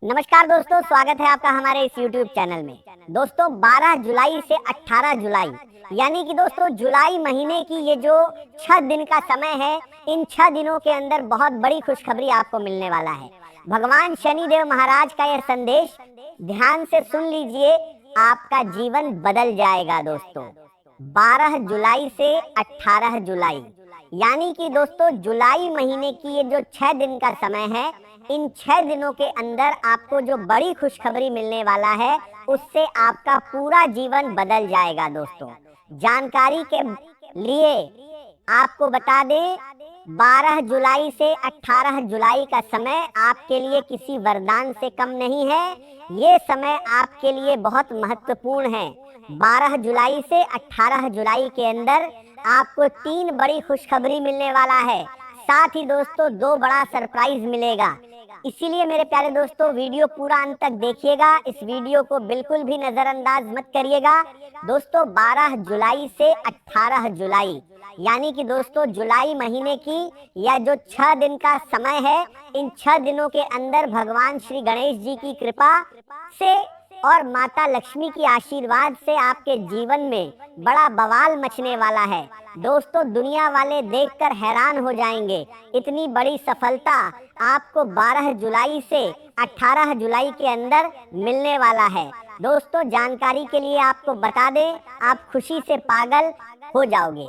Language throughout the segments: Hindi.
नमस्कार दोस्तों, स्वागत है आपका हमारे इस YouTube चैनल में। दोस्तों 12 जुलाई से 18 जुलाई यानी कि दोस्तों जुलाई महीने की ये जो 6 दिन का समय है, इन 6 दिनों के अंदर बहुत बड़ी खुशखबरी आपको मिलने वाला है। भगवान शनिदेव महाराज का यह संदेश ध्यान से सुन लीजिए, आपका जीवन बदल जाएगा दोस्तों। 12 जुलाई से 18 जुलाई यानी कि दोस्तों जुलाई महीने की ये जो 6 दिन का समय है, इन 6 दिनों के अंदर आपको जो बड़ी खुशखबरी मिलने वाला है, उससे आपका पूरा जीवन बदल जाएगा दोस्तों। जानकारी के लिए आपको बता दें, 12 जुलाई से 18 जुलाई का समय आपके लिए किसी वरदान से कम नहीं है। ये समय आपके लिए बहुत महत्वपूर्ण है। 12 जुलाई से 18 जुलाई के अंदर आपको 3 बड़ी खुशखबरी मिलने वाला है। साथ ही दोस्तों 2 बड़ा सरप्राइज मिलेगा। इसीलिए मेरे प्यारे दोस्तों वीडियो पूरा अंत तक देखिएगा। इस वीडियो को बिल्कुल भी नजरअंदाज मत करिएगा। दोस्तों 12 जुलाई से 18 जुलाई यानी कि दोस्तों जुलाई महीने की यह जो 6 दिन का समय है, इन 6 दिनों के अंदर भगवान श्री गणेश जी की कृपा से और माता लक्ष्मी की आशीर्वाद से आपके जीवन में बड़ा बवाल मचने वाला है दोस्तों। दुनिया वाले देखकर हैरान हो जाएंगे। इतनी बड़ी सफलता आपको 12 जुलाई से 18 जुलाई के अंदर मिलने वाला है दोस्तों। जानकारी के लिए आपको बता दें, आप खुशी से पागल हो जाओगे,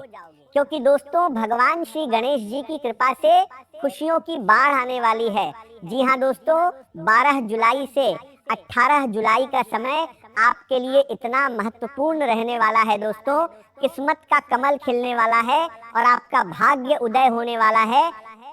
क्योंकि दोस्तों भगवान श्री गणेश जी की कृपा से खुशियों की बाढ़ आने वाली है। जी हाँ दोस्तों, 12 जुलाई से 18 जुलाई का समय आपके लिए इतना महत्वपूर्ण रहने वाला है दोस्तों। किस्मत का कमल खिलने वाला है और आपका भाग्य उदय होने वाला है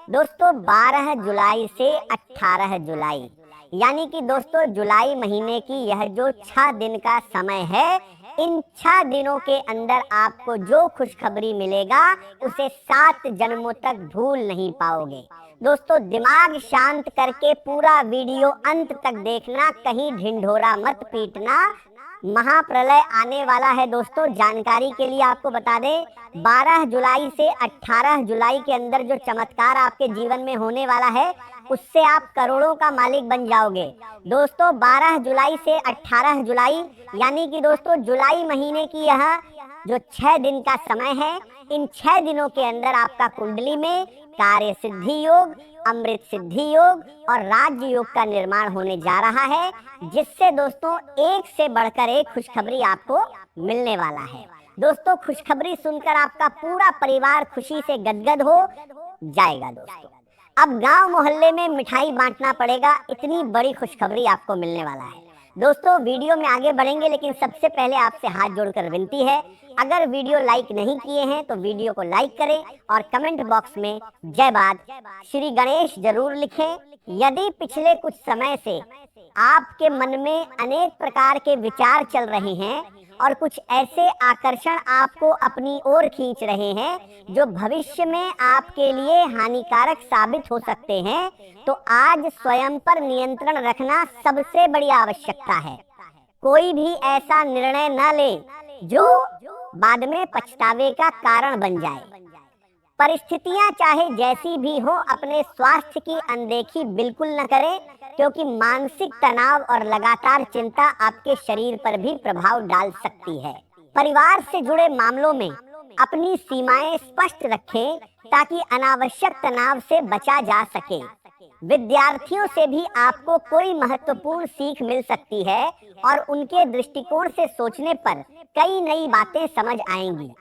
दोस्तों। 12 जुलाई से 18 जुलाई यानी कि दोस्तों जुलाई महीने की यह जो 6 दिन का समय है, इन 6 दिनों के अंदर आपको जो खुशखबरी मिलेगा, उसे 7 जन्मों तक भूल नहीं पाओगे दोस्तों। दिमाग शांत करके पूरा वीडियो अंत तक देखना, कहीं ढिंढोरा मत पीटना। महाप्रलय आने वाला है दोस्तों। जानकारी के लिए आपको बता दें, 12 जुलाई से 18 जुलाई के अंदर जो चमत्कार आपके जीवन में होने वाला है, उससे आप करोड़ों का मालिक बन जाओगे दोस्तों। 12 जुलाई से 18 जुलाई यानी कि दोस्तों जुलाई महीने की यह जो 6 दिन का समय है, इन 6 दिनों के अंदर आपका कुंडली में कार्य सिद्धि योग, अमृत सिद्धि योग और राज्य योग का निर्माण होने जा रहा है, जिससे दोस्तों एक से बढ़कर एक खुशखबरी आपको मिलने वाला है दोस्तों। खुशखबरी सुनकर आपका पूरा परिवार खुशी से गदगद हो जाएगा दोस्तों। अब गांव मोहल्ले में मिठाई बांटना पड़ेगा, इतनी बड़ी खुशखबरी आपको मिलने वाला है दोस्तों। वीडियो में आगे बढ़ेंगे, लेकिन सबसे पहले आपसे हाथ जोड़कर विनती है, अगर वीडियो लाइक नहीं किए हैं तो वीडियो को लाइक करें और कमेंट बॉक्स में जय बात श्री गणेश जरूर लिखें। यदि पिछले कुछ समय से आपके मन में अनेक प्रकार के विचार चल रहे हैं और कुछ ऐसे आकर्षण आपको अपनी ओर खींच रहे हैं जो भविष्य में आपके लिए हानिकारक साबित हो सकते हैं, तो आज स्वयं पर नियंत्रण रखना सबसे बड़ी आवश्यकता है। कोई भी ऐसा निर्णय न ले जो बाद में पछतावे का कारण बन जाए। परिस्थितियां चाहे जैसी भी हो, अपने स्वास्थ्य की अनदेखी बिल्कुल न करें, क्योंकि मानसिक तनाव और लगातार चिंता आपके शरीर पर भी प्रभाव डाल सकती है। परिवार से जुड़े मामलों में अपनी सीमाएं स्पष्ट रखें, ताकि अनावश्यक तनाव से बचा जा सके। विद्यार्थियों से भी आपको कोई महत्वपूर्ण सीख मिल सकती है और उनके दृष्टिकोण से सोचने पर कई नई बातें समझ आएंगी।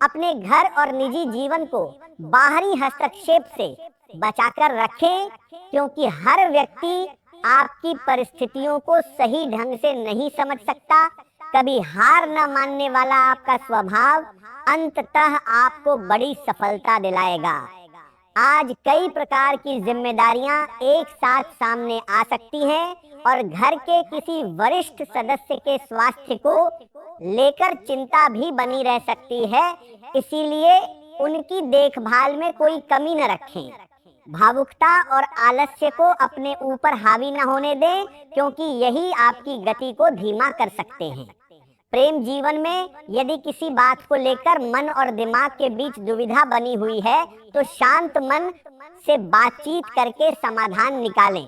अपने घर और निजी जीवन को बाहरी हस्तक्षेप से बचाकर रखें, क्योंकि हर व्यक्ति आपकी परिस्थितियों को सही ढंग से नहीं समझ सकता। कभी हार न मानने वाला आपका स्वभाव अंततः आपको बड़ी सफलता दिलाएगा। आज कई प्रकार की जिम्मेदारियां एक साथ सामने आ सकती हैं और घर के किसी वरिष्ठ सदस्य के स्वास्थ्य को लेकर चिंता भी बनी रह सकती है, इसीलिए उनकी देखभाल में कोई कमी न रखें। भावुकता और आलस्य को अपने ऊपर हावी न होने दें, क्योंकि यही आपकी गति को धीमा कर सकते हैं। प्रेम जीवन में यदि किसी बात को लेकर मन और दिमाग के बीच दुविधा बनी हुई है, तो शांत मन से बातचीत करके समाधान निकालें।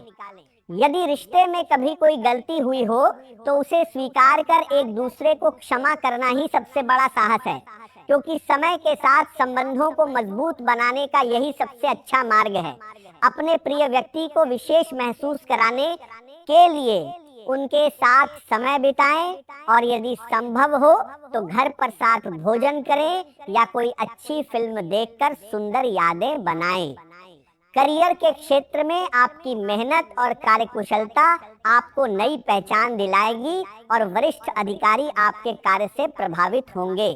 यदि रिश्ते में कभी कोई गलती हुई हो तो उसे स्वीकार कर एक दूसरे को क्षमा करना ही सबसे बड़ा साहस है, क्योंकि समय के साथ संबंधों को मजबूत बनाने का यही सबसे अच्छा मार्ग है। अपने प्रिय व्यक्ति को विशेष महसूस कराने के लिए उनके साथ समय बिताएं और यदि संभव हो तो घर पर साथ भोजन करें या कोई अच्छी फिल्म देखकर सुंदर यादें बनाएं। करियर के क्षेत्र में आपकी मेहनत और कार्यकुशलता आपको नई पहचान दिलाएगी और वरिष्ठ अधिकारी आपके कार्य से प्रभावित होंगे।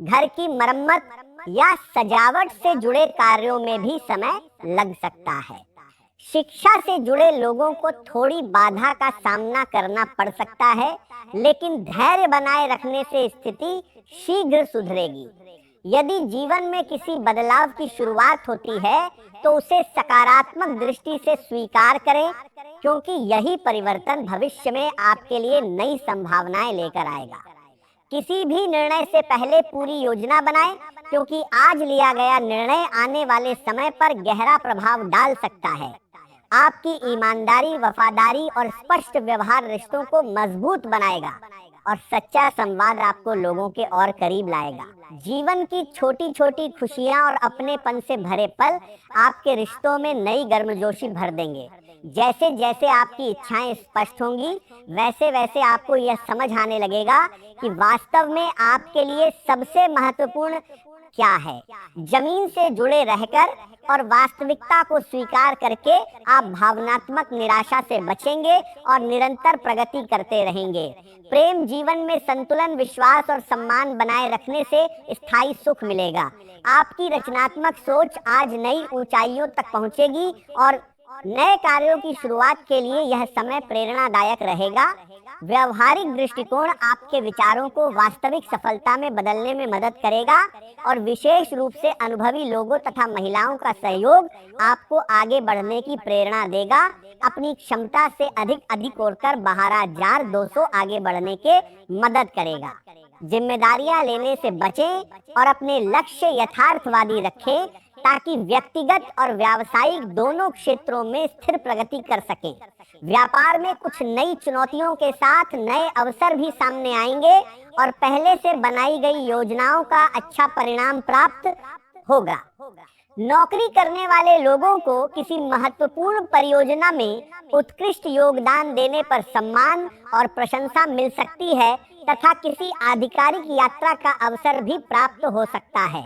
घर की मरम्मत या सजावट से जुड़े कार्यों में भी समय लग सकता है। शिक्षा से जुड़े लोगों को थोड़ी बाधा का सामना करना पड़ सकता है, लेकिन धैर्य बनाए रखने से स्थिति शीघ्र सुधरेगी। यदि जीवन में किसी बदलाव की शुरुआत होती है तो उसे सकारात्मक दृष्टि से स्वीकार करें, क्योंकि यही परिवर्तन भविष्य में आपके लिए नई संभावनाएं लेकर आएगा। किसी भी निर्णय से पहले पूरी योजना बनाएं, क्योंकि आज लिया गया निर्णय आने वाले समय पर गहरा प्रभाव डाल सकता है। आपकी ईमानदारी, वफादारी और स्पष्ट व्यवहार रिश्तों को मजबूत बनाएगा और सच्चा संवाद आपको लोगों के और करीब लाएगा। जीवन की छोटी छोटी खुशियां और अपनेपन से भरे पल आपके रिश्तों में नई गर्मजोशी भर देंगे। जैसे जैसे आपकी इच्छाएं स्पष्ट होंगी, वैसे वैसे आपको यह समझ आने लगेगा कि वास्तव में आपके लिए सबसे महत्वपूर्ण क्या है। जमीन से जुड़े रहकर और वास्तविकता को स्वीकार करके आप भावनात्मक निराशा से बचेंगे और निरंतर प्रगति करते रहेंगे। प्रेम जीवन में संतुलन, विश्वास और सम्मान बनाए रखने से स्थायी सुख मिलेगा। आपकी रचनात्मक सोच आज नई ऊंचाइयों तक पहुंचेगी और नए कार्यों की शुरुआत के लिए यह समय प्रेरणादायक रहेगा। व्यवहारिक दृष्टिकोण आपके विचारों को वास्तविक सफलता में बदलने में मदद करेगा और विशेष रूप से अनुभवी लोगों तथा महिलाओं का सहयोग आपको आगे बढ़ने की प्रेरणा देगा। अपनी क्षमता से अधिक ओर बहारा जार 200 आगे बढ़ने के मदद करेगा। जिम्मेदारियां लेने से बचें और अपने लक्ष्य यथार्थवादी रखें, ताकि व्यक्तिगत और व्यावसायिक दोनों क्षेत्रों में स्थिर प्रगति कर सकें। व्यापार में कुछ नई चुनौतियों के साथ नए अवसर भी सामने आएंगे और पहले से बनाई गई योजनाओं का अच्छा परिणाम प्राप्त होगा। नौकरी करने वाले लोगों को किसी महत्वपूर्ण परियोजना में उत्कृष्ट योगदान देने पर सम्मान और प्रशंसा मिल सकती है तथा किसी आधिकारिक यात्रा का अवसर भी प्राप्त हो सकता है।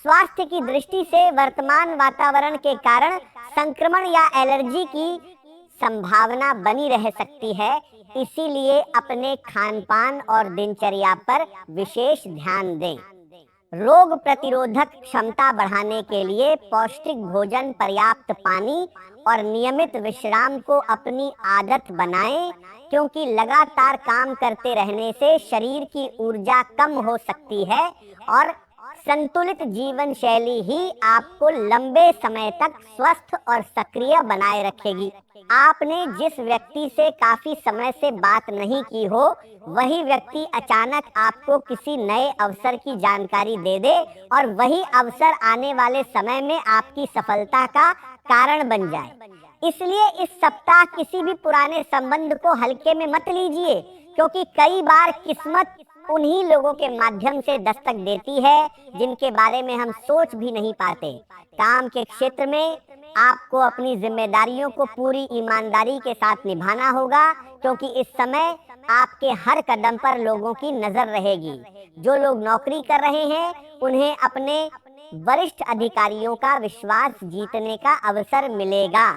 स्वास्थ्य की दृष्टि से वर्तमान वातावरण के कारण संक्रमण या एलर्जी की संभावना बनी रह सकती है, इसीलिए अपने खानपान और दिनचर्या पर विशेष ध्यान दें। रोग प्रतिरोधक क्षमता बढ़ाने के लिए पौष्टिक भोजन, पर्याप्त पानी और नियमित विश्राम को अपनी आदत बनाएं, क्योंकि लगातार काम करते रहने से शरीर की ऊर्जा कम हो सकती है और संतुलित जीवन शैली ही आपको लंबे समय तक स्वस्थ और सक्रिय बनाए रखेगी। आपने जिस व्यक्ति से काफी समय से बात नहीं की हो, वही व्यक्ति अचानक आपको किसी नए अवसर की जानकारी दे दे और वही अवसर आने वाले समय में आपकी सफलता का कारण बन जाए। इसलिए इस सप्ताह किसी भी पुराने संबंध को हल्के में मत लीजिए, क्योंकि कई बार किस्मत उन्हीं लोगों के माध्यम से दस्तक देती है जिनके बारे में हम सोच भी नहीं पाते। काम के क्षेत्र में आपको अपनी जिम्मेदारियों को पूरी ईमानदारी के साथ निभाना होगा, क्योंकि इस समय आपके हर कदम पर लोगों की नजर रहेगी। जो लोग नौकरी कर रहे हैं उन्हें अपने वरिष्ठ अधिकारियों का विश्वास जीतने का अवसर मिलेगा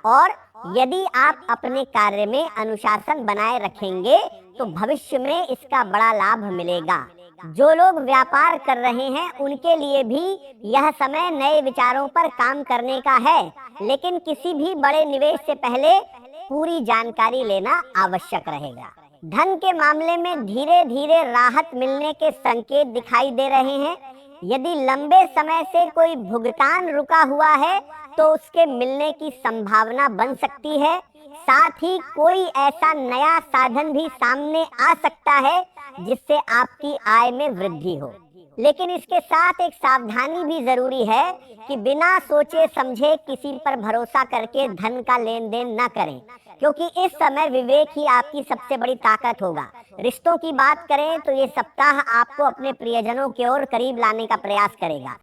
और यदि आप अपने कार्य में अनुशासन बनाए रखेंगे तो भविष्य में इसका बड़ा लाभ मिलेगा। जो लोग व्यापार कर रहे हैं उनके लिए भी यह समय नए विचारों पर काम करने का है, लेकिन किसी भी बड़े निवेश से पहले पूरी जानकारी लेना आवश्यक रहेगा। धन के मामले में धीरे धीरे राहत मिलने के संकेत दिखाई दे रहे हैं। यदि लंबे समय से कोई भुगतान रुका हुआ है तो उसके मिलने की संभावना बन सकती है। साथ ही कोई ऐसा नया साधन भी सामने आ सकता है जिससे आपकी आय में वृद्धि हो। लेकिन इसके साथ एक सावधानी भी जरूरी है कि बिना सोचे समझे किसी पर भरोसा करके धन का लेन देन न करें, क्योंकि इस समय विवेक ही आपकी सबसे बड़ी ताकत होगा। रिश्तों की बात करें तो ये सप्ताह आपको अपने प्रियजनों की ओर करीब लाने का प्रयास करेगा।